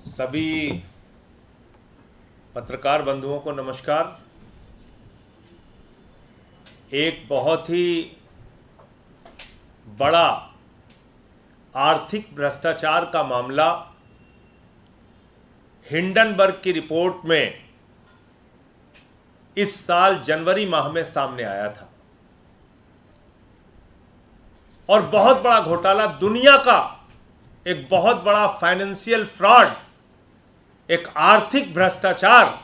सभी पत्रकार बंधुओं को नमस्कार। एक बहुत ही बड़ा आर्थिक भ्रष्टाचार का मामला हिंडनबर्ग की रिपोर्ट में इस साल जनवरी माह में सामने आया था और बहुत बड़ा घोटाला, दुनिया का एक बहुत बड़ा फाइनेंशियल फ्रॉड, एक आर्थिक भ्रष्टाचार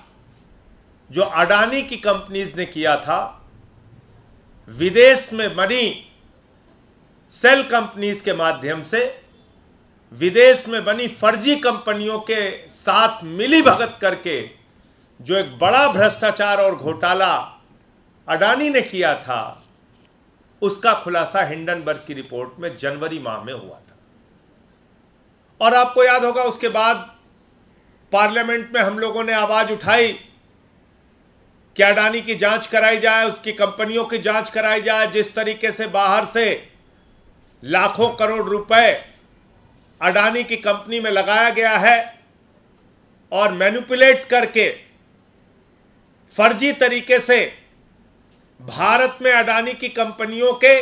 जो अडानी की कंपनीज ने किया था। विदेश में बनी सेल कंपनीज के माध्यम से विदेश में बनी फर्जी कंपनियों के साथ मिली भगत करके जो एक बड़ा भ्रष्टाचार और घोटाला अडानी ने किया था, उसका खुलासा हिंडनबर्ग की रिपोर्ट में जनवरी माह में हुआ था। और आपको याद होगा, उसके बाद पार्लियामेंट में हम लोगों ने आवाज उठाई कि अडानी की जांच कराई जाए, उसकी कंपनियों की जांच कराई जाए। जिस तरीके से बाहर से लाखों करोड़ रुपए अडानी की कंपनी में लगाया गया है और मैनिपुलेट करके फर्जी तरीके से भारत में अडानी की कंपनियों के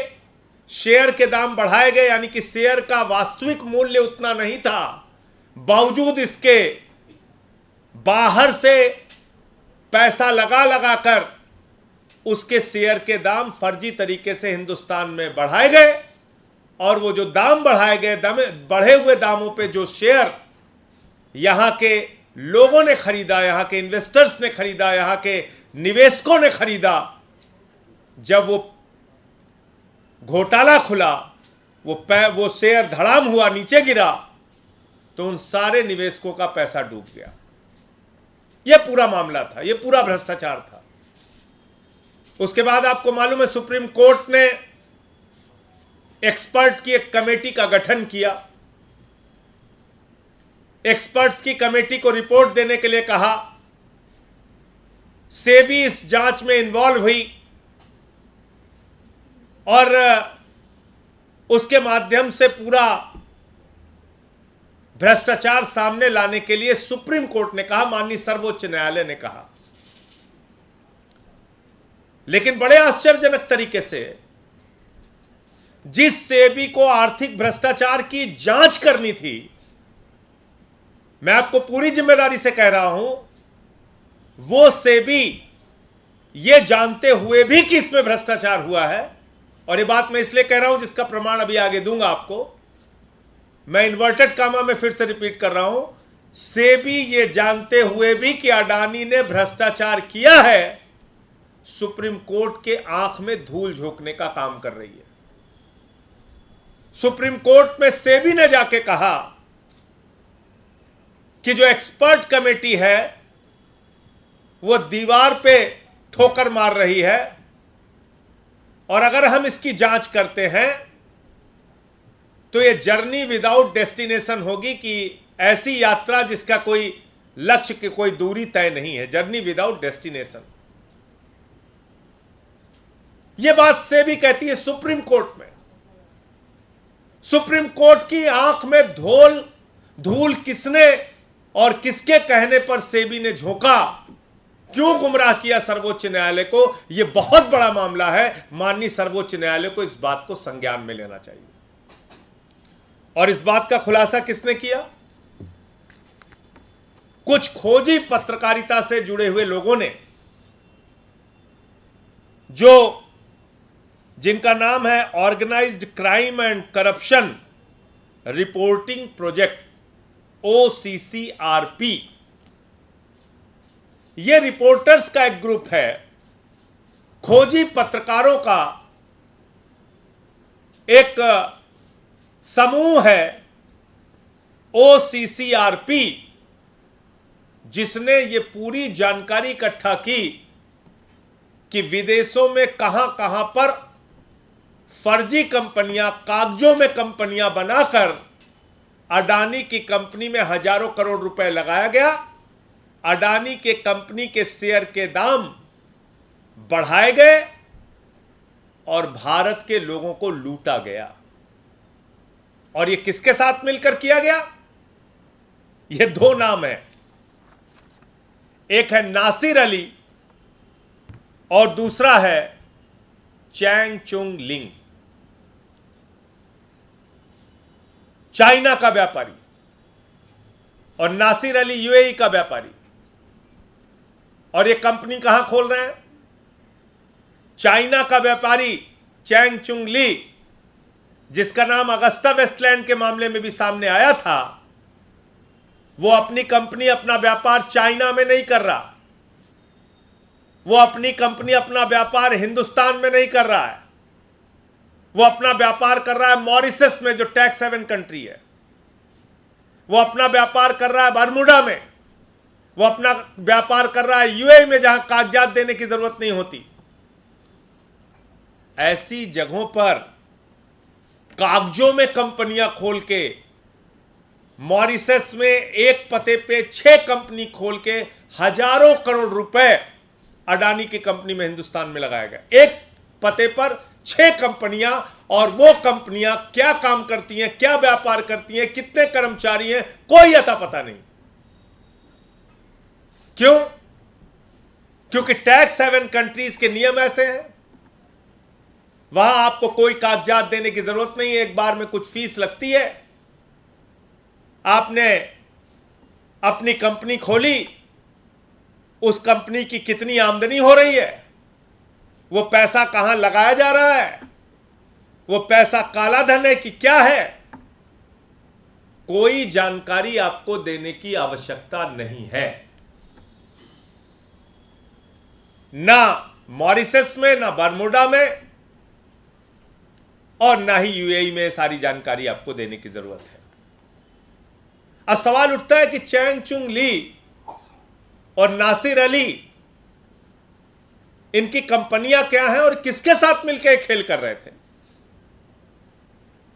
शेयर के दाम बढ़ाए गए, यानी कि शेयर का वास्तविक मूल्य उतना नहीं था, बावजूद इसके बाहर से पैसा लगा लगा कर उसके शेयर के दाम फर्जी तरीके से हिंदुस्तान में बढ़ाए गए। और वो जो दाम बढ़ाए गए, बढ़े हुए दामों पे जो शेयर यहां के लोगों ने खरीदा, यहां के इन्वेस्टर्स ने खरीदा, यहां के निवेशकों ने खरीदा, जब वो घोटाला खुला, वो शेयर धड़ाम हुआ, नीचे गिरा, तो उन सारे निवेशकों का पैसा डूब गया। यह पूरा मामला था, यह पूरा भ्रष्टाचार था। उसके बाद आपको मालूम है, सुप्रीम कोर्ट ने एक्सपर्ट की एक कमेटी का गठन किया। एक्सपर्ट्स की कमेटी को रिपोर्ट देने के लिए कहा। सेबी इस जांच में इन्वॉल्व हुई और उसके माध्यम से पूरा भ्रष्टाचार सामने लाने के लिए सुप्रीम कोर्ट ने कहा, माननीय सर्वोच्च न्यायालय ने कहा। लेकिन बड़े आश्चर्यजनक तरीके से जिस सेबी को आर्थिक भ्रष्टाचार की जांच करनी थी, मैं आपको पूरी जिम्मेदारी से कह रहा हूं, वो सेबी ये जानते हुए भी कि इसमें भ्रष्टाचार हुआ है, और ये बात मैं इसलिए कह रहा हूं जिसका प्रमाण अभी आगे दूंगा आपको, मैं इन्वर्टेड कामा में फिर से रिपीट कर रहा हूं, सेबी ये जानते हुए भी कि अडानी ने भ्रष्टाचार किया है, सुप्रीम कोर्ट के आंख में धूल झोंकने का काम कर रही है। सुप्रीम कोर्ट में सेबी ने जाके कहा कि जो एक्सपर्ट कमेटी है वो दीवार पे ठोकर मार रही है, और अगर हम इसकी जांच करते हैं तो ये जर्नी विदाउट डेस्टिनेशन होगी, कि ऐसी यात्रा जिसका कोई लक्ष्य की कोई दूरी तय नहीं है, जर्नी विदाउट डेस्टिनेशन। यह बात सेबी कहती है सुप्रीम कोर्ट में। सुप्रीम कोर्ट की आंख में धूल किसने और किसके कहने पर सेबी ने झोंका, क्यों गुमराह किया सर्वोच्च न्यायालय को, यह बहुत बड़ा मामला है। माननीय सर्वोच्च न्यायालय को इस बात को संज्ञान में लेना चाहिए। और इस बात का खुलासा किसने किया? कुछ खोजी पत्रकारिता से जुड़े हुए लोगों ने, जिनका नाम है organized crime and corruption reporting project, OCCRP। यह रिपोर्टर्स का एक ग्रुप है, खोजी पत्रकारों का एक समूह है, OCCRP, जिसने यह पूरी जानकारी इकट्ठा की कि विदेशों में कहां कहां पर फर्जी कंपनियां, कागजों में कंपनियां बनाकर अडानी की कंपनी में हजारों करोड़ रुपए लगाया गया, अडानी के कंपनी के शेयर के दाम बढ़ाए गए और भारत के लोगों को लूटा गया। और यह किसके साथ मिलकर किया गया? ये दो नाम है, एक है नासिर अली और दूसरा है चैंग चुंग लिंग, चाइना का व्यापारी, और नासिर अली यूएई का व्यापारी। और ये कंपनी कहां खोल रहे हैं? चाइना का व्यापारी चैंग चुंग ली, जिसका नाम अगस्ता वेस्टलैंड के मामले में भी सामने आया था, वो अपनी कंपनी, अपना व्यापार चाइना में नहीं कर रहा, वो अपनी कंपनी, अपना व्यापार हिंदुस्तान में नहीं कर रहा है, वो अपना व्यापार कर रहा है मॉरिशस में, जो टैक्स हेवन कंट्री है। वो अपना व्यापार कर रहा है बरमूडा में, वो अपना व्यापार कर रहा है यूएई में, जहां कागजात देने की जरूरत नहीं होती। ऐसी जगहों पर कागजों में कंपनियां खोल के, मॉरिशस में एक पते पे 6 कंपनी खोल के हजारों करोड़ रुपए अडानी की कंपनी में, हिंदुस्तान में लगाया गया। एक पते पर 6 कंपनियां, और वो कंपनियां क्या काम करती हैं, क्या व्यापार करती हैं, कितने कर्मचारी हैं, कोई अता पता नहीं। क्यों? क्योंकि टैक्स हेवन कंट्रीज के नियम ऐसे हैं, वहां आपको कोई कागजात देने की जरूरत नहीं है, एक बार में कुछ फीस लगती है। आपने अपनी कंपनी खोली, उस कंपनी की कितनी आमदनी हो रही है, वो पैसा कहां लगाया जा रहा है, वो पैसा काला धन है कि क्या है, कोई जानकारी आपको देने की आवश्यकता नहीं है। ना मॉरिशस में, ना बरमूडा में, और ना ही यूएई में सारी जानकारी आपको देने की जरूरत है। अब सवाल उठता है कि चैंग चुंग ली और नासिर अली, इनकी कंपनियां क्या हैं और किसके साथ मिलकर खेल कर रहे थे?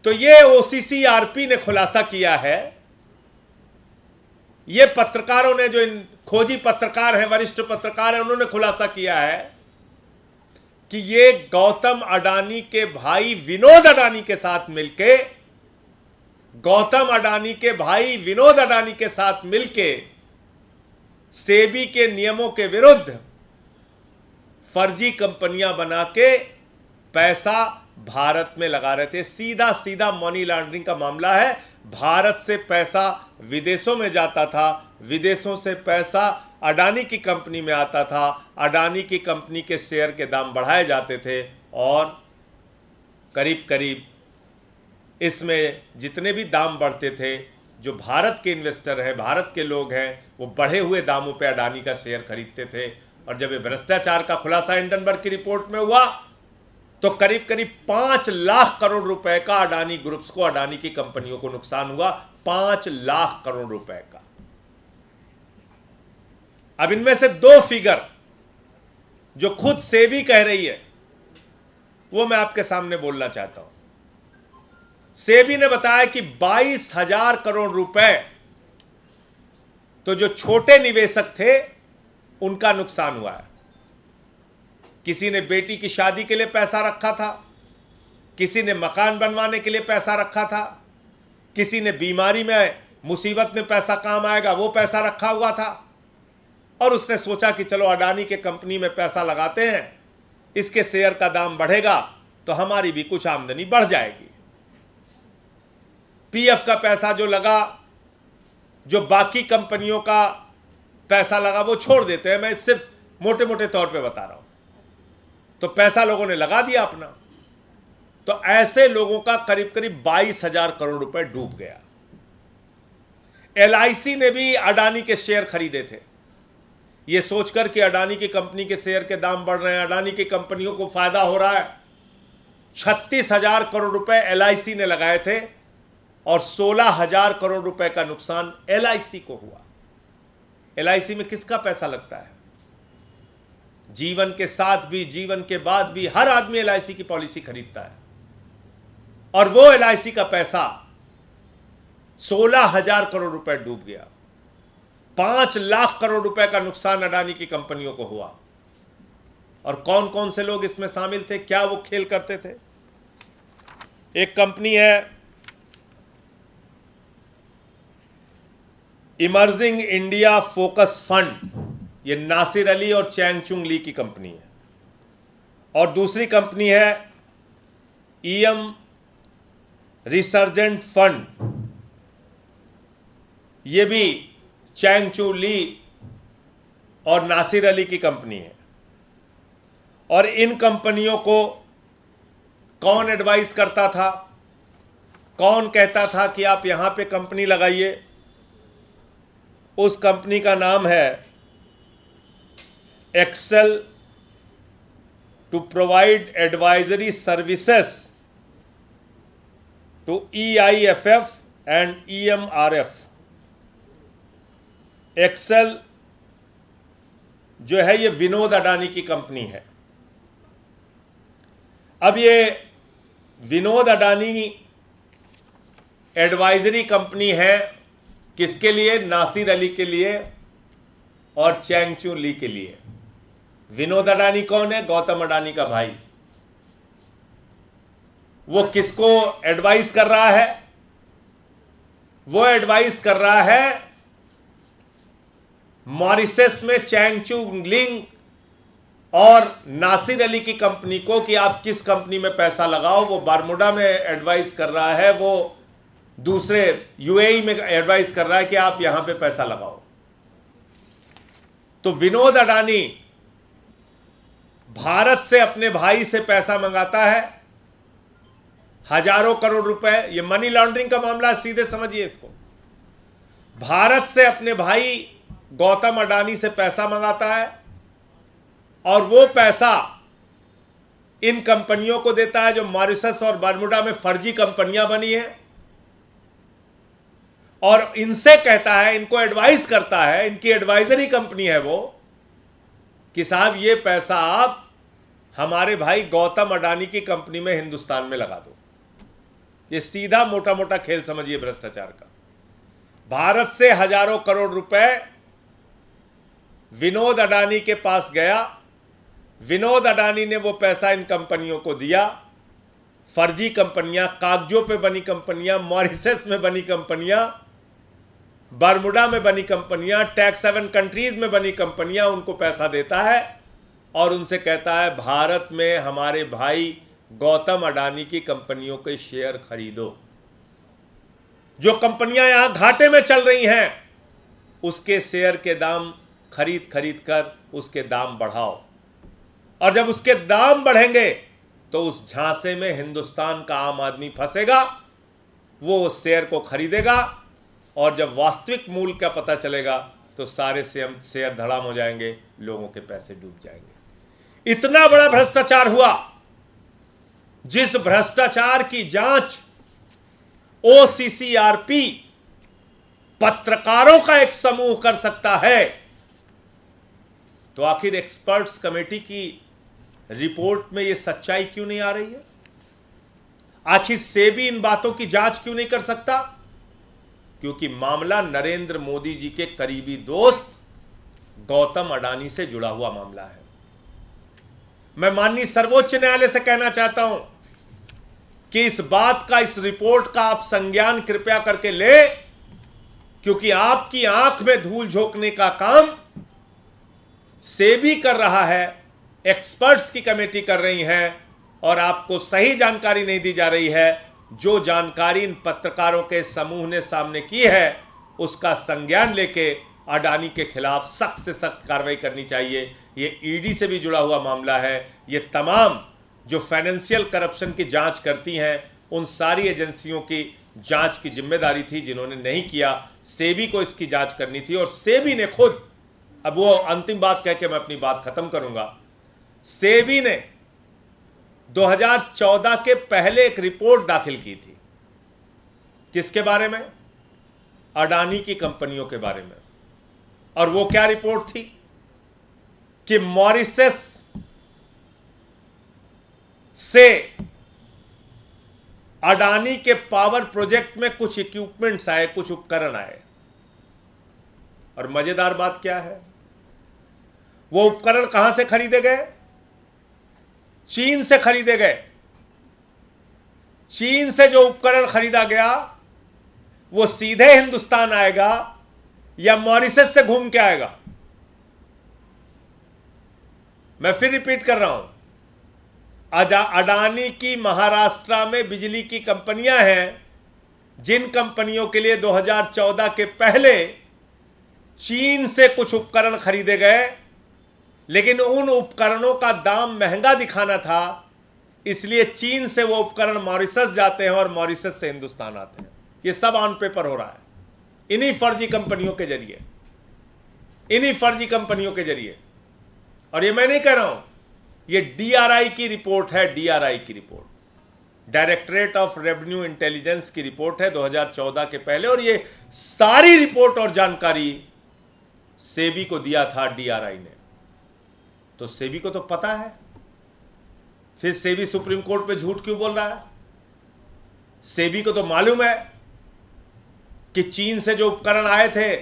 तो ये ओसीसीआरपी ने खुलासा किया है, ये पत्रकारों ने, जो इन खोजी पत्रकार हैं, वरिष्ठ पत्रकार हैं, उन्होंने खुलासा किया है कि ये गौतम अडानी के भाई विनोद अडानी के साथ मिलके, गौतम अडानी के भाई विनोद अडानी के साथ मिलके सेबी के नियमों के विरुद्ध फर्जी कंपनियां बना के पैसा भारत में लगा रहे थे। सीधा सीधा मनी लॉन्ड्रिंग का मामला है। भारत से पैसा विदेशों में जाता था, विदेशों से पैसा अडानी की कंपनी में आता था, अडानी की कंपनी के शेयर के दाम बढ़ाए जाते थे, और करीब करीब इसमें जितने भी दाम बढ़ते थे, जो भारत के इन्वेस्टर हैं, भारत के लोग हैं, वो बढ़े हुए दामों पे अडानी का शेयर खरीदते थे। और जब ये भ्रष्टाचार का खुलासा हिंडनबर्ग की रिपोर्ट में हुआ, तो करीब करीब 5 लाख करोड़ रुपए का अडानी ग्रुप्स को, अडानी की कंपनियों को नुकसान हुआ, 5 लाख करोड़ रुपए का। अब इनमें से 2 फिगर जो खुद सेबी कह रही है, वो मैं आपके सामने बोलना चाहता हूं। सेबी ने बताया कि 22,000 करोड़ रुपए तो जो छोटे निवेशक थे उनका नुकसान हुआ है। किसी ने बेटी की शादी के लिए पैसा रखा था, किसी ने मकान बनवाने के लिए पैसा रखा था, किसी ने बीमारी में, मुसीबत में पैसा काम आएगा वो पैसा रखा हुआ था, और उसने सोचा कि चलो अडानी के कंपनी में पैसा लगाते हैं, इसके शेयर का दाम बढ़ेगा तो हमारी भी कुछ आमदनी बढ़ जाएगी। पीएफ का पैसा जो लगा, जो बाकी कंपनियों का पैसा लगा, वो छोड़ देते हैं, मैं सिर्फ मोटे मोटे तौर पे बता रहा हूं। तो पैसा लोगों ने लगा दिया अपना, तो ऐसे लोगों का करीब करीब 22,000 करोड़ रुपए डूब गया। एलआईसी ने भी अडानी के शेयर खरीदे थे, ये सोचकर कि अडानी की कंपनी के शेयर के दाम बढ़ रहे हैं, अडानी की कंपनियों को फायदा हो रहा है। 36,000 करोड़ रुपए एलआईसी ने लगाए थे, और 16,000 करोड़ रुपए का नुकसान एलआईसी को हुआ। एलआईसी में किसका पैसा लगता है? जीवन के साथ भी, जीवन के बाद भी हर आदमी एलआईसी की पॉलिसी खरीदता है, और वो एलआईसी का पैसा 16,000 करोड़ रुपए डूब गया। 5 लाख करोड़ रुपए का नुकसान अडानी की कंपनियों को हुआ। और कौन कौन से लोग इसमें शामिल थे, क्या वो खेल करते थे? एक कंपनी है इमर्जिंग इंडिया फोकस फंड, ये नासिर अली और चैंग चुंग ली की कंपनी है। और दूसरी कंपनी है ईएम रिसर्जेंट फंड, ये भी चैंग चुंग ली और नासिर अली की कंपनी है। और इन कंपनियों को कौन एडवाइस करता था, कौन कहता था कि आप यहां पे कंपनी लगाइए? उस कंपनी का नाम है Excel to provide advisory services to EIFF and EMRF। Excel जो है ये विनोद अडानी की कंपनी है। अब ये विनोद अडानी एडवाइजरी कंपनी है किसके लिए? नासिर अली के लिए और चैंग चुंग ली के लिए। विनोद अडानी कौन है? गौतम अडानी का भाई। वो किसको एडवाइस कर रहा है? वो एडवाइस कर रहा है मॉरिशस में चैंग चुंग लिंग और नासिर अली की कंपनी को कि आप किस कंपनी में पैसा लगाओ। वो बारमूडा में एडवाइस कर रहा है, वो दूसरे UAE में एडवाइस कर रहा है कि आप यहां पे पैसा लगाओ। तो विनोद अडानी भारत से अपने भाई से पैसा मंगाता है, हजारों करोड़ रुपए। ये मनी लॉन्ड्रिंग का मामला, सीधे समझिए इसको। भारत से अपने भाई गौतम अडानी से पैसा मंगाता है और वो पैसा इन कंपनियों को देता है जो मॉरिशस और बर्मुडा में फर्जी कंपनियां बनी हैं, और इनसे कहता है, इनको एडवाइस करता है, इनकी एडवाइजरी कंपनी है वो, कि साहब ये पैसा आप हमारे भाई गौतम अडानी की कंपनी में हिंदुस्तान में लगा दो। ये सीधा मोटा मोटा खेल समझिए भ्रष्टाचार का। भारत से हजारों करोड़ रुपए विनोद अडानी के पास गया, विनोद अडानी ने वो पैसा इन कंपनियों को दिया। फर्जी कंपनियां, कागजों पे बनी कंपनियां, मॉरिशस में बनी कंपनियां, बर्मुडा में बनी कंपनियां, टैक्स हेवन कंट्रीज में बनी कंपनियां, उनको पैसा देता है और उनसे कहता है भारत में हमारे भाई गौतम अडानी की कंपनियों के शेयर खरीदो। जो कंपनियां यहां घाटे में चल रही हैं उसके शेयर के दाम खरीद कर उसके दाम बढ़ाओ, और जब उसके दाम बढ़ेंगे तो उस झांसे में हिंदुस्तान का आम आदमी फंसेगा, वो उस शेयर को खरीदेगा, और जब वास्तविक मूल्य का पता चलेगा तो सारे शेयर धड़ाम हो जाएंगे, लोगों के पैसे डूब जाएंगे। इतना बड़ा भ्रष्टाचार हुआ, जिस भ्रष्टाचार की जांच OCCRP पत्रकारों का एक समूह कर सकता है, तो आखिर एक्सपर्ट्स कमेटी की रिपोर्ट में यह सच्चाई क्यों नहीं आ रही है? आखिर सेबी इन बातों की जांच क्यों नहीं कर सकता? क्योंकि मामला नरेंद्र मोदी जी के करीबी दोस्त गौतम अडानी से जुड़ा हुआ मामला है। मैं माननीय सर्वोच्च न्यायालय से कहना चाहता हूं कि इस बात का, इस रिपोर्ट का आप संज्ञान कृपया करके ले, क्योंकि आपकी आंख में धूल झोंकने का काम सेबी कर रहा है, एक्सपर्ट्स की कमेटी कर रही है, और आपको सही जानकारी नहीं दी जा रही है। जो जानकारी इन पत्रकारों के समूह ने सामने की है उसका संज्ञान लेके अडानी के खिलाफ सख्त से सख्त कार्रवाई करनी चाहिए। ये ईडी से भी जुड़ा हुआ मामला है। ये तमाम जो फाइनेंशियल करप्शन की जांच करती हैं उन सारी एजेंसियों की जांच की जिम्मेदारी थी, जिन्होंने नहीं किया। सेबी को इसकी जांच करनी थी, और सेबी ने खुद, अब वो अंतिम बात कह के मैं अपनी बात खत्म करूंगा, सेबी ने 2014 के पहले एक रिपोर्ट दाखिल की थी। किसके बारे में? अडानी की कंपनियों के बारे में। और वो क्या रिपोर्ट थी कि मॉरिशस से अडानी के पावर प्रोजेक्ट में कुछ इक्विपमेंट्स आए, कुछ उपकरण आए। और मजेदार बात क्या है, वो उपकरण कहां से खरीदे गए? चीन से खरीदे गए। चीन से जो उपकरण खरीदा गया वो सीधे हिंदुस्तान आएगा, या मॉरिशस से घूम के आएगा? मैं फिर रिपीट कर रहा हूं, अडानी की महाराष्ट्र में बिजली की कंपनियां हैं, जिन कंपनियों के लिए 2014 के पहले चीन से कुछ उपकरण खरीदे गए, लेकिन उन उपकरणों का दाम महंगा दिखाना था, इसलिए चीन से वो उपकरण मॉरिशस जाते हैं और मॉरिशस से हिंदुस्तान आते हैं। ये सब ऑन पेपर हो रहा है इन्हीं फर्जी कंपनियों के जरिए, इन्हीं फर्जी कंपनियों के जरिए। और ये मैं नहीं कह रहा हूं, ये डीआरआई की रिपोर्ट है, डीआरआई की report, directorate of revenue intelligence की रिपोर्ट है 2014 के पहले, और ये सारी रिपोर्ट और जानकारी सेबी को दिया था डीआरआई ने। तो सेबी को तो पता है, फिर सेबी सुप्रीम कोर्ट पे झूठ क्यों बोल रहा है? सेबी को तो मालूम है कि चीन से जो उपकरण आए थे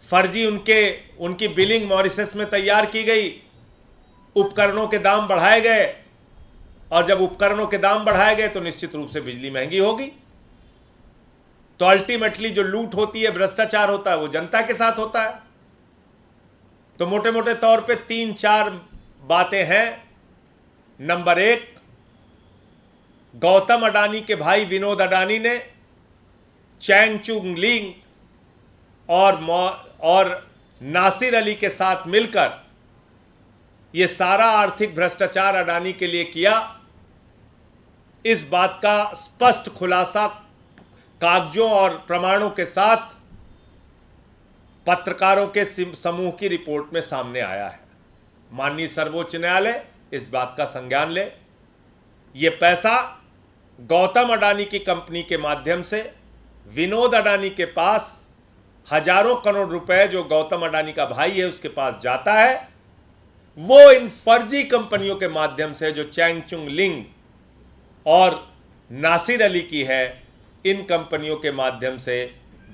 फर्जी, उनकी बिलिंग मॉरिशस में तैयार की गई, उपकरणों के दाम बढ़ाए गए, और जब उपकरणों के दाम बढ़ाए गए तो निश्चित रूप से बिजली महंगी होगी। तो अल्टीमेटली जो लूट होती है, भ्रष्टाचार होता है, वो जनता के साथ होता है। तो मोटे मोटे तौर पे 3-4 बातें हैं। नंबर 1, गौतम अडानी के भाई विनोद अडानी ने चैंग चुंग लिंग और नासिर अली के साथ मिलकर यह सारा आर्थिक भ्रष्टाचार अडानी के लिए किया। इस बात का स्पष्ट खुलासा कागजों और प्रमाणों के साथ पत्रकारों के समूह की रिपोर्ट में सामने आया है। माननीय सर्वोच्च न्यायालय इस बात का संज्ञान ले। यह पैसा गौतम अडानी की कंपनी के माध्यम से विनोद अडानी के पास हजारों करोड़ रुपए, जो गौतम अडानी का भाई है उसके पास जाता है, वो इन फर्जी कंपनियों के माध्यम से, जो चैंग चुंग लिंग और नासिर अली की है, इन कंपनियों के माध्यम से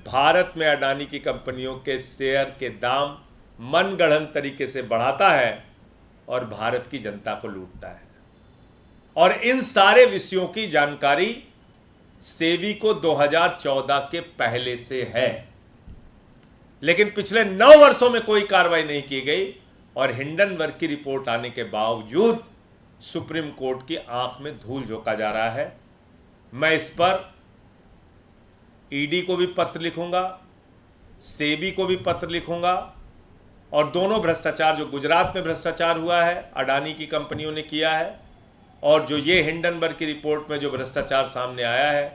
भारत में अडानी की कंपनियों के शेयर के दाम मनगढ़ंत तरीके से बढ़ाता है और भारत की जनता को लूटता है। और इन सारे विषयों की जानकारी सेबी को 2014 के पहले से है, लेकिन पिछले 9 वर्षों में कोई कार्रवाई नहीं की गई, और हिंडनबर्ग की रिपोर्ट आने के बावजूद सुप्रीम कोर्ट की आंख में धूल झोंका जा रहा है। मैं इस पर ईडी को भी पत्र लिखूंगा, सेबी को भी पत्र लिखूंगा, और दोनों भ्रष्टाचार, जो गुजरात में भ्रष्टाचार हुआ है अडानी की कंपनियों ने किया है, और जो ये हिंडनबर्ग की रिपोर्ट में जो भ्रष्टाचार सामने आया है,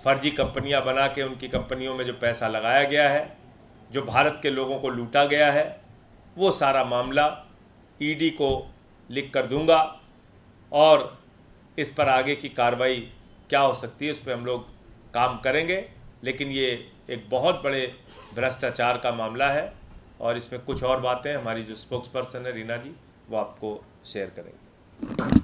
फर्जी कंपनियां बना के उनकी कंपनियों में जो पैसा लगाया गया है, जो भारत के लोगों को लूटा गया है, वो सारा मामला ईडी को लिख कर दूंगा, और इस पर आगे की कार्रवाई क्या हो सकती है उस पर हम लोग काम करेंगे। लेकिन ये एक बहुत बड़े भ्रष्टाचार का मामला है, और इसमें कुछ और बातें हमारी जो स्पोक्स पर्सन है रीना जी, वो आपको शेयर करेंगे।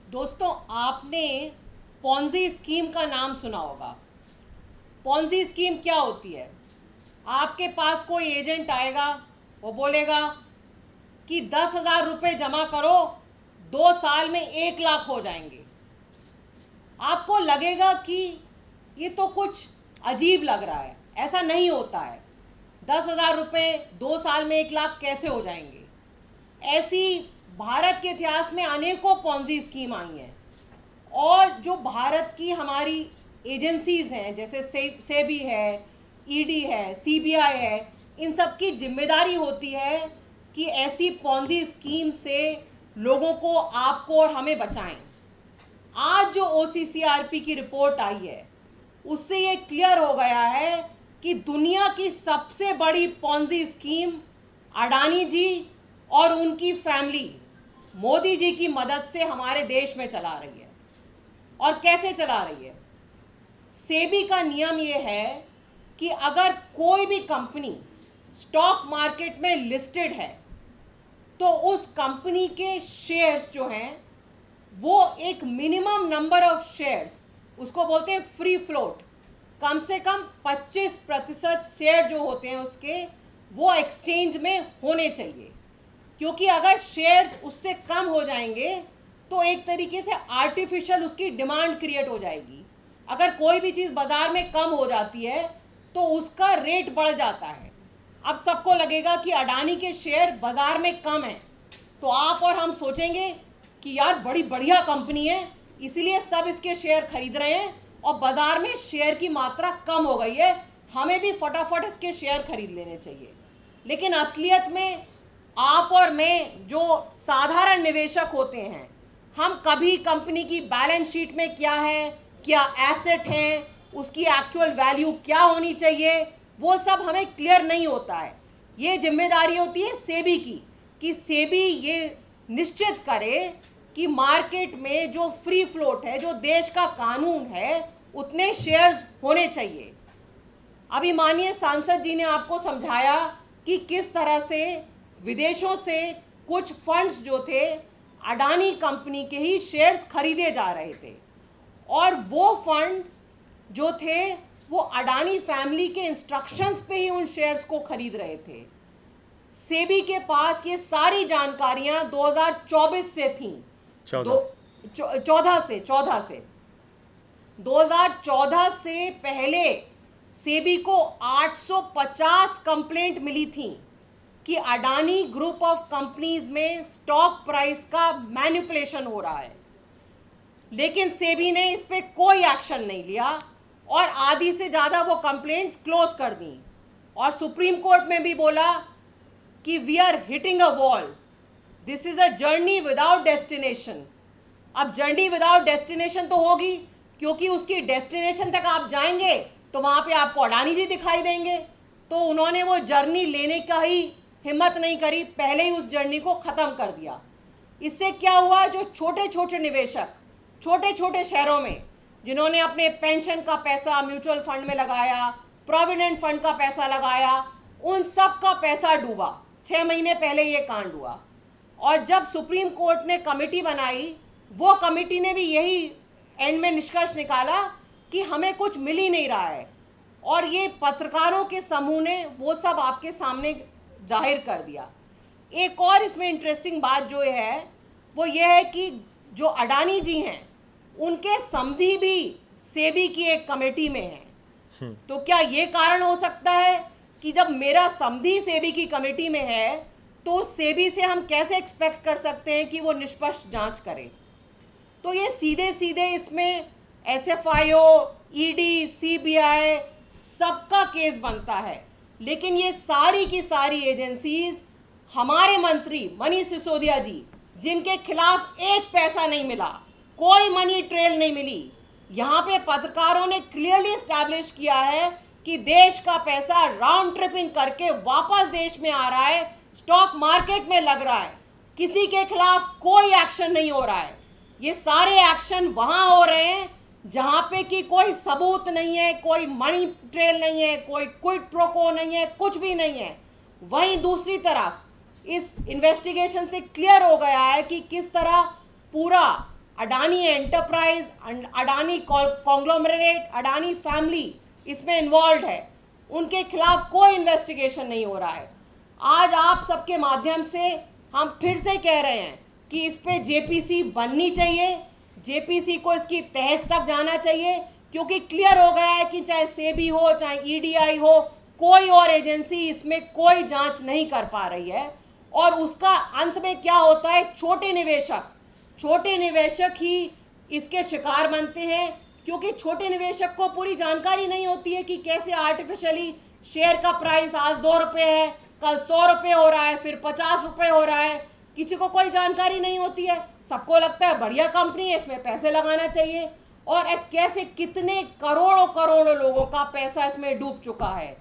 दोस्तों, आपने पॉन्जी स्कीम का नाम सुना होगा। पॉन्जी स्कीम क्या होती है? आपके पास कोई एजेंट आएगा, वो बोलेगा कि 10,000 रुपये जमा करो, 2 साल में 1 लाख हो जाएंगे। आपको लगेगा कि ये तो कुछ अजीब लग रहा है, ऐसा नहीं होता है। 10,000 रुपये 2 साल में 1 लाख कैसे हो जाएंगे? ऐसी भारत के इतिहास में अनेकों पॉन्जी स्कीम आई हैं, और जो भारत की हमारी एजेंसीज हैं, जैसे सेबी है, ईडी है, सीबीआई है, इन सब की जिम्मेदारी होती है कि ऐसी पॉन्जी स्कीम से लोगों को, आपको और हमें बचाएं। आज जो ओसीसीआरपी की रिपोर्ट आई है, उससे ये क्लियर हो गया है कि दुनिया की सबसे बड़ी पॉन्जी स्कीम अडानी जी और उनकी फैमिली मोदी जी की मदद से हमारे देश में चला रही है। और कैसे चला रही है? सेबी का नियम यह है कि अगर कोई भी कंपनी स्टॉक मार्केट में लिस्टेड है, तो उस कंपनी के शेयर्स जो हैं, वो एक मिनिमम नंबर ऑफ शेयर्स, उसको बोलते हैं फ्री फ्लोट, कम से कम 25% शेयर जो होते हैं उसके, वो एक्सचेंज में होने चाहिए। क्योंकि अगर शेयर्स उससे कम हो जाएंगे तो एक तरीके से आर्टिफिशियल उसकी डिमांड क्रिएट हो जाएगी। अगर कोई भी चीज़ बाजार में कम हो जाती है तो उसका रेट बढ़ जाता है। अब सबको लगेगा कि अडानी के शेयर बाजार में कम है, तो आप और हम सोचेंगे कि यार बड़ी बढ़िया कंपनी है, इसीलिए सब इसके शेयर खरीद रहे हैं और बाजार में शेयर की मात्रा कम हो गई है, हमें भी फटाफट इसके शेयर खरीद लेने चाहिए। लेकिन असलियत में आप और मैं जो साधारण निवेशक होते हैं, हम कभी कंपनी की बैलेंस शीट में क्या है, क्या एसेट है, उसकी एक्चुअल वैल्यू क्या होनी चाहिए, वो सब हमें क्लियर नहीं होता है। ये जिम्मेदारी होती है सेबी की कि सेबी ये निश्चित करे कि मार्केट में जो फ्री फ्लोट है, जो देश का कानून है, उतने शेयर्स होने चाहिए। अभी माननीय सांसद जी ने आपको समझाया कि किस तरह से विदेशों से कुछ फंड्स जो थे अडानी कंपनी के ही शेयर्स खरीदे जा रहे थे, और वो फंड्स जो थे वो अडानी फैमिली के इंस्ट्रक्शंस पे ही उन शेयर्स को खरीद रहे थे। सेबी के पास ये सारी जानकारियां 2024 से थी, 14 से 2014 से पहले सेबी को 850 कंप्लेंट मिली थी कि अडानी ग्रुप ऑफ कंपनीज में स्टॉक प्राइस का मैनिपुलेशन हो रहा है, लेकिन सेबी ने इस पे कोई एक्शन नहीं लिया और आधी से ज़्यादा वो कंप्लेंट्स क्लोज कर दी। और सुप्रीम कोर्ट में भी बोला कि we are hitting a wall, this is a journey without destination. अब जर्नी विदाउट डेस्टिनेशन तो होगी, क्योंकि उसकी डेस्टिनेशन तक आप जाएंगे तो वहाँ पे आपको अडानी जी दिखाई देंगे, तो उन्होंने वो जर्नी लेने का ही हिम्मत नहीं करी, पहले ही उस जर्नी को ख़त्म कर दिया। इससे क्या हुआ, जो छोटे छोटे निवेशक छोटे छोटे शहरों में जिन्होंने अपने पेंशन का पैसा म्यूचुअल फंड में लगाया, प्रोविडेंट फंड का पैसा लगाया, उन सब का पैसा डूबा। 6 महीने पहले ये कांड हुआ, और जब सुप्रीम कोर्ट ने कमेटी बनाई, वो कमेटी ने भी यही एंड में निष्कर्ष निकाला कि हमें कुछ मिल ही नहीं रहा है, और ये पत्रकारों के समूह ने वो सब आपके सामने जाहिर कर दिया। एक और इसमें इंटरेस्टिंग बात जो है वो ये है कि जो अडानी जी हैं उनके समधी भी सेबी की एक कमेटी में हैं। तो क्या ये कारण हो सकता है कि जब मेरा समधी सेबी की कमेटी में है तो सेबी से हम कैसे एक्सपेक्ट कर सकते हैं कि वो निष्पक्ष जांच करे? तो ये सीधे सीधे इसमें एसएफआईओ, ईडी, सीबीआई सबका केस बनता है, लेकिन ये सारी की सारी एजेंसीज हमारे मंत्री मनीष सिसोदिया जी, जिनके खिलाफ एक पैसा नहीं मिला, कोई मनी ट्रेल नहीं मिली, यहाँ पे पत्रकारों ने क्लियरली एस्टैब्लिश किया है कि देश का पैसा राउंड ट्रिपिंग करके वापस देश में आ रहा है, स्टॉक मार्केट में लग रहा है, किसी के खिलाफ कोई एक्शन नहीं हो रहा है। ये सारे एक्शन वहां हो रहे हैं जहां पे कि कोई सबूत नहीं है, कोई मनी ट्रेल नहीं है, कोई क्विड प्रो क्वो नहीं है, कुछ भी नहीं है। वहीं दूसरी तरफ इस इन्वेस्टिगेशन से क्लियर हो गया है कि किस तरह पूरा Adani enterprise, Adani conglomerate, Adani family इसमें इन्वॉल्व है, उनके खिलाफ कोई इन्वेस्टिगेशन नहीं हो रहा है। आज आप सबके माध्यम से हम फिर से कह रहे हैं कि इस पे जेपीसी बननी चाहिए, जेपीसी को इसकी तह तक जाना चाहिए, क्योंकि क्लियर हो गया है कि चाहे सेबी हो, चाहे ईडीआई हो, कोई और एजेंसी इसमें कोई जांच नहीं कर पा रही है। और उसका अंत में क्या होता है, छोटे निवेशक ही इसके शिकार बनते हैं, क्योंकि छोटे निवेशक को पूरी जानकारी नहीं होती है कि कैसे आर्टिफिशियली शेयर का प्राइस आज 2 रुपये है, कल 100 रुपये हो रहा है, फिर 50 रुपये हो रहा है, किसी को कोई जानकारी नहीं होती है। सबको लगता है बढ़िया कंपनी है, इसमें पैसे लगाना चाहिए, और कैसे कितने करोड़ों लोगों का पैसा इसमें डूब चुका है।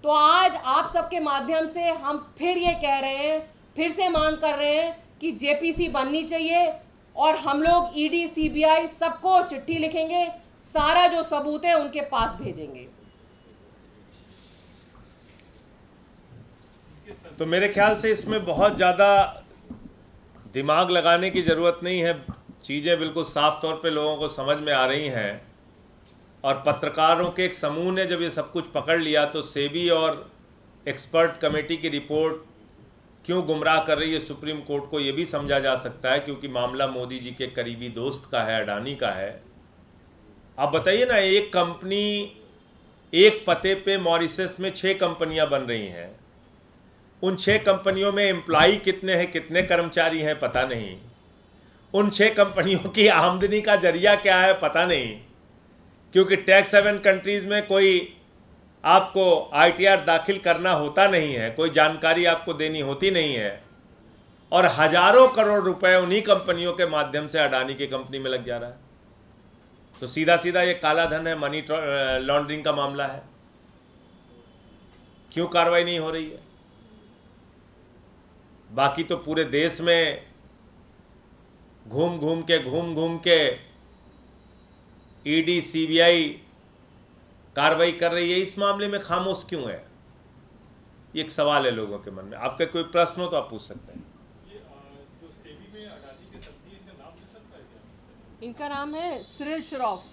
तो आज आप सबके माध्यम से हम फिर ये कह रहे हैं, फिर से मांग कर रहे हैं कि जेपीसी बननी चाहिए, और हम लोग ईडी, सीबीआई सबको चिट्ठी लिखेंगे, सारा जो सबूत है उनके पास भेजेंगे। तो मेरे ख्याल से इसमें बहुत ज़्यादा दिमाग लगाने की ज़रूरत नहीं है, चीज़ें बिल्कुल साफ तौर पे लोगों को समझ में आ रही हैं। और पत्रकारों के एक समूह ने जब ये सब कुछ पकड़ लिया तो सेबी और एक्सपर्ट कमेटी की रिपोर्ट क्यों गुमराह कर रही है सुप्रीम कोर्ट को, ये भी समझा जा सकता है, क्योंकि मामला मोदी जी के करीबी दोस्त का है, अडानी का है। आप बताइए ना, एक कंपनी, एक पते पे मॉरिशस में 6 कंपनियां बन रही हैं। उन 6 कंपनियों में एम्प्लॉई कितने हैं, कितने कर्मचारी हैं, पता नहीं। उन 6 कंपनियों की आमदनी का जरिया क्या है, पता नहीं, क्योंकि टैक्स हेवन कंट्रीज में कोई आपको ITR दाखिल करना होता नहीं है, कोई जानकारी आपको देनी होती नहीं है, और हजारों करोड़ रुपए उन्हीं कंपनियों के माध्यम से अडानी की कंपनी में लग जा रहा है। तो सीधा सीधा ये काला धन है, मनी लॉन्ड्रिंग का मामला है। क्यों कार्रवाई नहीं हो रही है? बाकी तो पूरे देश में घूम घूम के ED CBI कार्रवाई कर रही है, इस मामले में खामोश क्यों है? ये एक सवाल है लोगों के मन में। आपके कोई प्रश्न हो तो आप पूछ सकते हैं। जो सेबी में अडानी के संधि, इनका नाम मिल सकता है क्या? इनका नाम है सिरिल श्रॉफ।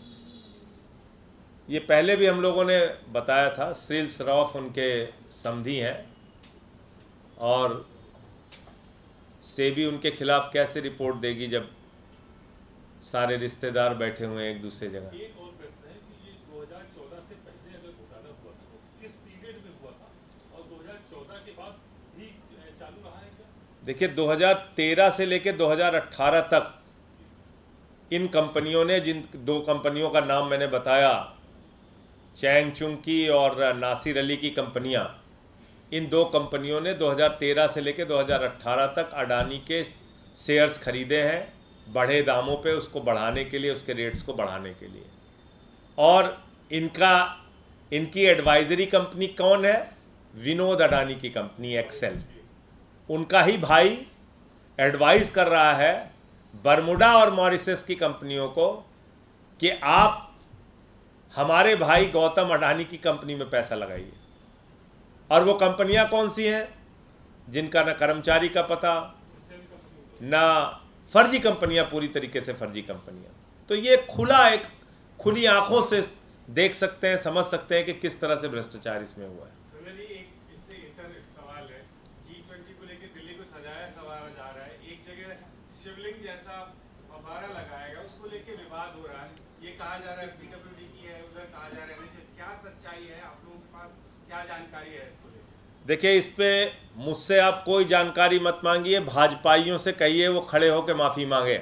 ये पहले भी हम लोगों ने बताया था, सिरिल श्रॉफ उनके समधी हैं, और सेबी उनके खिलाफ कैसे रिपोर्ट देगी जब सारे रिश्तेदार बैठे हुए हैं एक दूसरे जगह। एक और प्रश्न है कि ये 2014 से पहले अगर घोटाला हुआ था तो किस पीरियड में हुआ था, और 2014 के बाद भी चालू रहा है क्या? देखिए, 2013 से लेकर 2018 तक इन कंपनियों ने, जिन 2 कंपनियों का नाम मैंने बताया, चैंग चुंग की और नासिर अली की कंपनियां, इन 2 कंपनियों ने 2013 से लेकर 2018 तक अडानी के शेयर्स खरीदे हैं, बढ़े दामों पे, उसको बढ़ाने के लिए, उसके रेट्स को बढ़ाने के लिए। और इनकी एडवाइजरी कंपनी कौन है? विनोद अडानी की कंपनी एक्सेल। उनका ही भाई एडवाइस कर रहा है बरमुडा और मॉरिशस की कंपनियों को कि आप हमारे भाई गौतम अडानी की कंपनी में पैसा लगाइए। और वो कंपनियां कौन सी हैं? जिनका ना कर्मचारी का पता, ना फर्जी कंपनियां, पूरी तरीके से फर्जी कंपनियां। तो ये खुली आंखों से देख सकते हैं, समझ सकते हैं कि किस तरह से भ्रष्टाचार इसमें हुआ है। एक इससे सवाल है, G20 को लेकर दिल्ली को सजाया सवारा जा रहा है, एक जगह शिवलिंग जैसा फव्वारा लगाएगा, उसको लेकर विवाद हो रहा है। ये कहा जा रहा है PWD की है, उधर कहा जा रहा है NHA। क्या सच्चाई है, आप लोगों के पास क्या जानकारी है इसको लेकर? देखिए, इस पे मुझसे आप कोई जानकारी मत मांगिए, भाजपाइयों से कहिए वो खड़े होकर माफ़ी मांगे,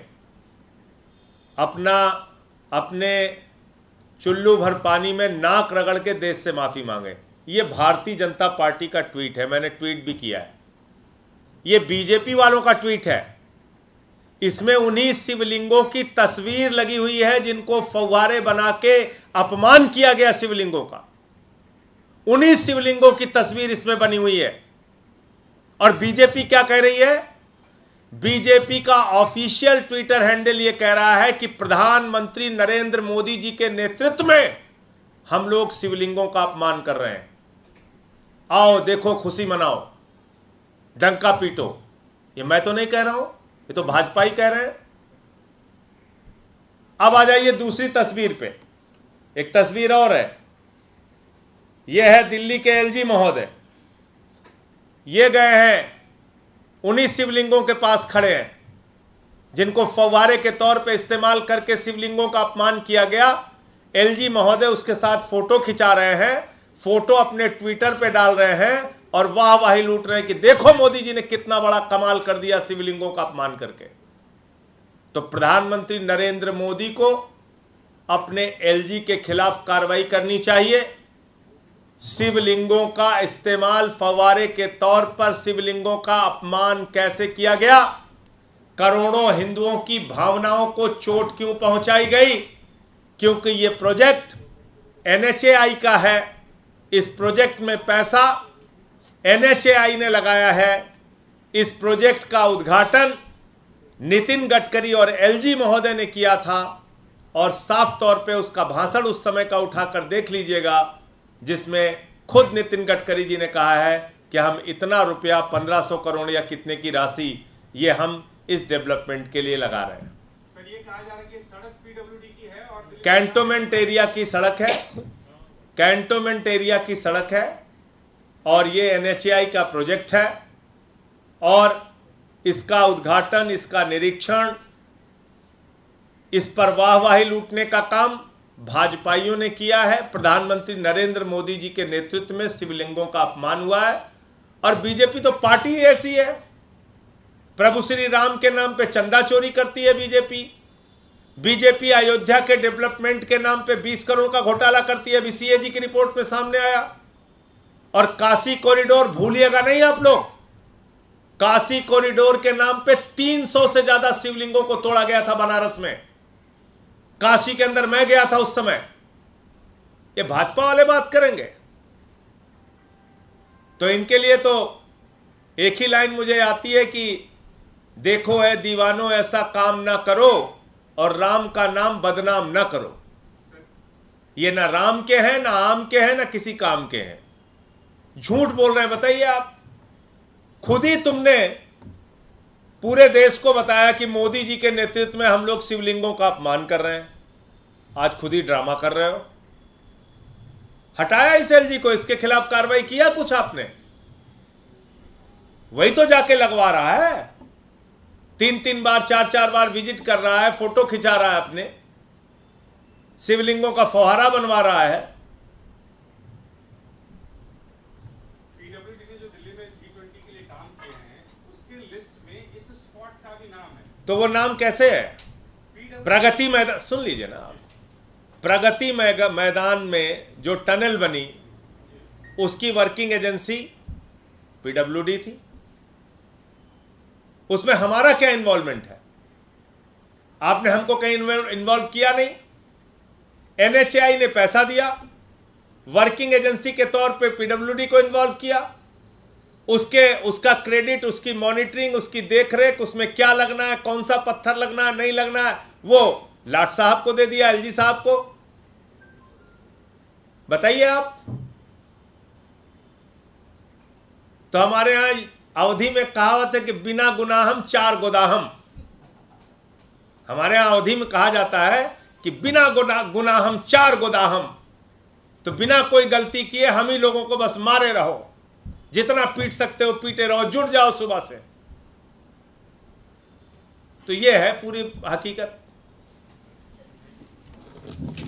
अपने चुल्लू भर पानी में नाक रगड़ के देश से माफ़ी मांगे। ये भारतीय जनता पार्टी का ट्वीट है, मैंने ट्वीट भी किया है। ये बीजेपी वालों का ट्वीट है। इसमें उन्हीं शिवलिंगों की तस्वीर लगी हुई है जिनको फव्वारे बना के अपमान किया गया शिवलिंगों का। उन्हीं शिवलिंगों की तस्वीर इसमें बनी हुई है। और बीजेपी क्या कह रही है? बीजेपी का ऑफिशियल ट्विटर हैंडल ये कह रहा है कि प्रधानमंत्री नरेंद्र मोदी जी के नेतृत्व में हम लोग शिवलिंगों का अपमान कर रहे हैं। आओ देखो, खुशी मनाओ, डंका पीटो। ये मैं तो नहीं कह रहा हूं, ये तो भाजपा ही कह रहे हैं। अब आ जाइए दूसरी तस्वीर पे। एक तस्वीर और है, यह है दिल्ली के LG महोदय। ये गए हैं, उन्हीं शिवलिंगों के पास खड़े हैं जिनको फव्वारे के तौर पे इस्तेमाल करके शिवलिंगों का अपमान किया गया। LG महोदय उसके साथ फोटो खिंचा रहे हैं, फोटो अपने ट्विटर पे डाल रहे हैं और वाहवाही लूट रहे हैं कि देखो मोदी जी ने कितना बड़ा कमाल कर दिया शिवलिंगों का अपमान करके। तो प्रधानमंत्री नरेंद्र मोदी को अपने LG के खिलाफ कार्रवाई करनी चाहिए। शिवलिंगों का इस्तेमाल फव्वारे के तौर पर शिवलिंगों का अपमान कैसे किया गया? करोड़ों हिंदुओं की भावनाओं को चोट क्यों पहुंचाई गई? क्योंकि यह प्रोजेक्ट NHAI का है। इस प्रोजेक्ट में पैसा NHAI ने लगाया है। इस प्रोजेक्ट का उद्घाटन नितिन गडकरी और LG महोदय ने किया था और साफ तौर पे उसका भाषण उस समय का उठाकर देख लीजिएगा, जिसमें खुद नितिन गडकरी जी ने कहा है कि हम इतना रुपया 1500 करोड़ या कितने की राशि ये हम इस डेवलपमेंट के लिए लगा रहे हैं। सर, ये कहा जा रहा है कि सड़क PWD की है और कैंटोनमेंट एरिया की सड़क है, कैंटोनमेंट एरिया की सड़क है और ये NHAI का प्रोजेक्ट है। और इसका उद्घाटन, इसका निरीक्षण, इस पर वाहवाही लूटने का काम भाजपाइयों ने किया है। प्रधानमंत्री नरेंद्र मोदी जी के नेतृत्व में शिवलिंगों का अपमान हुआ है। और बीजेपी तो पार्टी ऐसी है, प्रभु श्री राम के नाम पे चंदा चोरी करती है बीजेपी अयोध्या के डेवलपमेंट के नाम पे 20 करोड़ का घोटाला करती है, अभी सीएजी की रिपोर्ट में सामने आया। और काशी कॉरिडोर भूलिएगा नहीं आप लोग, काशी कॉरिडोर के नाम पे 300 से ज्यादा शिवलिंगों को तोड़ा गया था बनारस में। काशी के अंदर मैं गया था उस समय। ये भाजपा वाले बात करेंगे तो इनके लिए तो एक ही लाइन मुझे आती है कि देखो ऐ दीवानों ऐसा काम ना करो और राम का नाम बदनाम ना करो। ये ना राम के हैं, ना आम के हैं, ना किसी काम के हैं। झूठ बोल रहे हैं। बताइए आप, खुद ही तुमने पूरे देश को बताया कि मोदी जी के नेतृत्व में हम लोग शिवलिंगों का अपमान कर रहे हैं। आज खुद ही ड्रामा कर रहे हो। हटाया इस एलजी को, इसके खिलाफ कार्रवाई किया कुछ आपने? वही तो जाके लगवा रहा है, 3-3 बार 4-4 बार विजिट कर रहा है, फोटो खिंचा रहा है, अपने शिवलिंगों का फौहारा बनवा रहा है। पीडब्ल्यूडी ने जो दिल्ली में G20 के लिए काम किए हैं उसके लिस्ट में इस स्पॉट का भी नाम है। तो वो नाम कैसे है? प्रगति मैदान, सुन लीजिए ना आप, प्रगति मैदान में जो टनल बनी उसकी वर्किंग एजेंसी पीडब्ल्यूडी थी। उसमें हमारा क्या इन्वॉल्वमेंट है? आपने हमको कहीं इन्वॉल्व किया नहीं। एनएचएआई ने पैसा दिया, वर्किंग एजेंसी के तौर पे पीडब्ल्यूडी को इन्वॉल्व किया, उसका क्रेडिट, उसकी मॉनिटरिंग, उसकी देखरेख, उसमें क्या लगना है, कौन सा पत्थर लगना है, नहीं लगना है, वो लाट साहब को दे दिया, एलजी साहब को। बताइए आप। तो हमारे यहां अवधि में कहावत है कि बिना गुनाहम चार गोदाहम। हमारे यहां अवधि में कहा जाता है कि बिना गुनाहम चार गोदाहम। तो बिना कोई गलती किए हम ही लोगों को बस मारे रहो, जितना पीट सकते हो पीटे रहो, जुट जाओ सुबह से। तो यह है पूरी हकीकत।